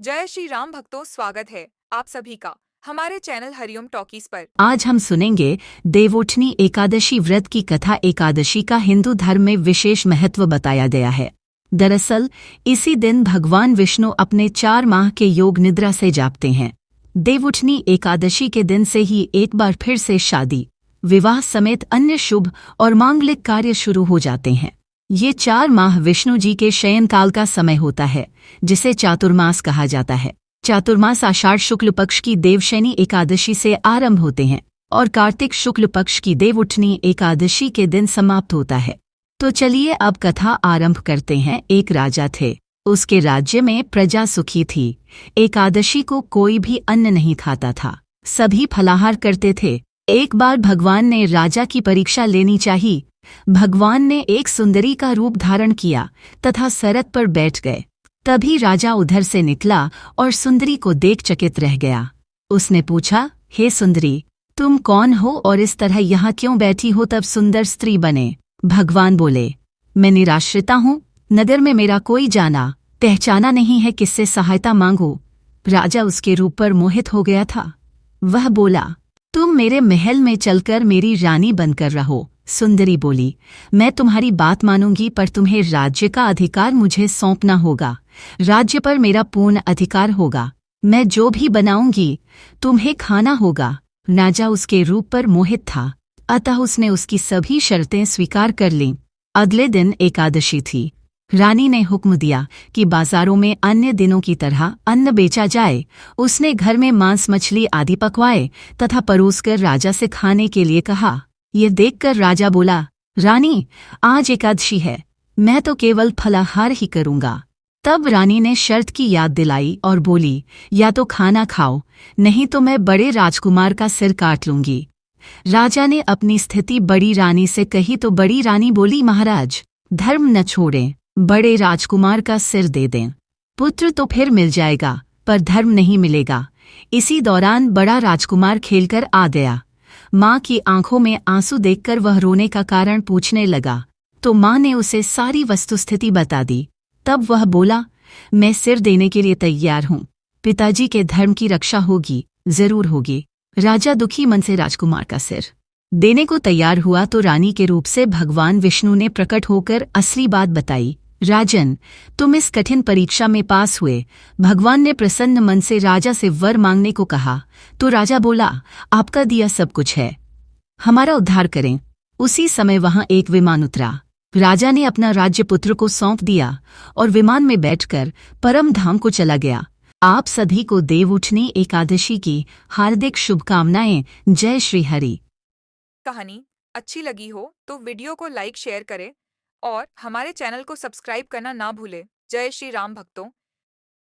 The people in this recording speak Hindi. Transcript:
जय श्री राम भक्तों, स्वागत है आप सभी का हमारे चैनल हरिओम टॉकीज पर। आज हम सुनेंगे देवोठनी एकादशी व्रत की कथा। एकादशी का हिंदू धर्म में विशेष महत्व बताया गया है। दरअसल इसी दिन भगवान विष्णु अपने 4 माह के योग निद्रा से जागते हैं। देवोठनी एकादशी के दिन से ही एक बार फिर से शादी, विवाह समेत अन्य शुभ और मांगलिक कार्य शुरू हो जाते हैं। ये 4 माह विष्णु जी के शयनकाल का समय होता है, जिसे चातुर्मास कहा जाता है। चातुर्मास आषाढ़ शुक्ल पक्ष की देवशयनी एकादशी से आरंभ होते हैं और कार्तिक शुक्ल पक्ष की देवउठनी एकादशी के दिन समाप्त होता है। तो चलिए अब कथा आरंभ करते हैं। एक राजा थे, उसके राज्य में प्रजा सुखी थी। एकादशी को कोई भी अन्न नहीं खाता था, सभी फलाहार करते थे। एक बार भगवान ने राजा की परीक्षा लेनी चाहिए। भगवान ने एक सुंदरी का रूप धारण किया तथा सरत पर बैठ गए। तभी राजा उधर से निकला और सुंदरी को देख चकित रह गया। उसने पूछा, हे सुंदरी, तुम कौन हो और इस तरह यहाँ क्यों बैठी हो? तब सुंदर स्त्री बने। भगवान बोले, मैं निराश्रिता हूँ, नगर में मेरा कोई जाना पहचाना नहीं है, किससे सहायता मांगू? राजा उसके रूप पर मोहित हो गया था। वह बोला, तुम मेरे महल में चलकर मेरी रानी बनकर रहो। सुंदरी बोली, मैं तुम्हारी बात मानूंगी, पर तुम्हें राज्य का अधिकार मुझे सौंपना होगा। राज्य पर मेरा पूर्ण अधिकार होगा। मैं जो भी बनाऊंगी तुम्हें खाना होगा। राजा उसके रूप पर मोहित था, अतः उसने उसकी सभी शर्तें स्वीकार कर लीं। अगले दिन एकादशी थी। रानी ने हुक्म दिया कि बाजारों में अन्य दिनों की तरह अन्न बेचा जाए। उसने घर में मांस मछली आदि पकवाए तथा परोसकर राजा से खाने के लिए कहा। ये देखकर राजा बोला, रानी, आज एकादशी है, मैं तो केवल फलाहार ही करूंगा। तब रानी ने शर्त की याद दिलाई और बोली, या तो खाना खाओ, नहीं तो मैं बड़े राजकुमार का सिर काट लूंगी। राजा ने अपनी स्थिति बड़ी रानी से कही तो बड़ी रानी बोली, महाराज, धर्म न छोड़ें, बड़े राजकुमार का सिर दे दें। पुत्र तो फिर मिल जाएगा, पर धर्म नहीं मिलेगा। इसी दौरान बड़ा राजकुमार खेलकर आ गया। माँ की आंखों में आंसू देखकर वह रोने का कारण पूछने लगा, तो माँ ने उसे सारी वस्तुस्थिति बता दी। तब वह बोला, मैं सिर देने के लिए तैयार हूँ, पिताजी के धर्म की रक्षा होगी, जरूर होगी। राजा दुखी मन से राजकुमार का सिर देने को तैयार हुआ तो रानी के रूप से भगवान विष्णु ने प्रकट होकर असली बात बताई। राजन, तुम इस कठिन परीक्षा में पास हुए। भगवान ने प्रसन्न मन से राजा से वर मांगने को कहा। तो राजा बोला, आपका दिया सब कुछ है, हमारा उद्धार करें। उसी समय वहां एक विमान उतरा। राजा ने अपना राज्य पुत्र को सौंप दिया और विमान में बैठकर परम धाम को चला गया। आप सभी को देवउठनी एकादशी की हार्दिक शुभकामनाएं। जय श्री हरि। कहानी अच्छी लगी हो तो वीडियो को लाइक शेयर करें और हमारे चैनल को सब्सक्राइब करना ना भूलें। जय श्री राम भक्तों।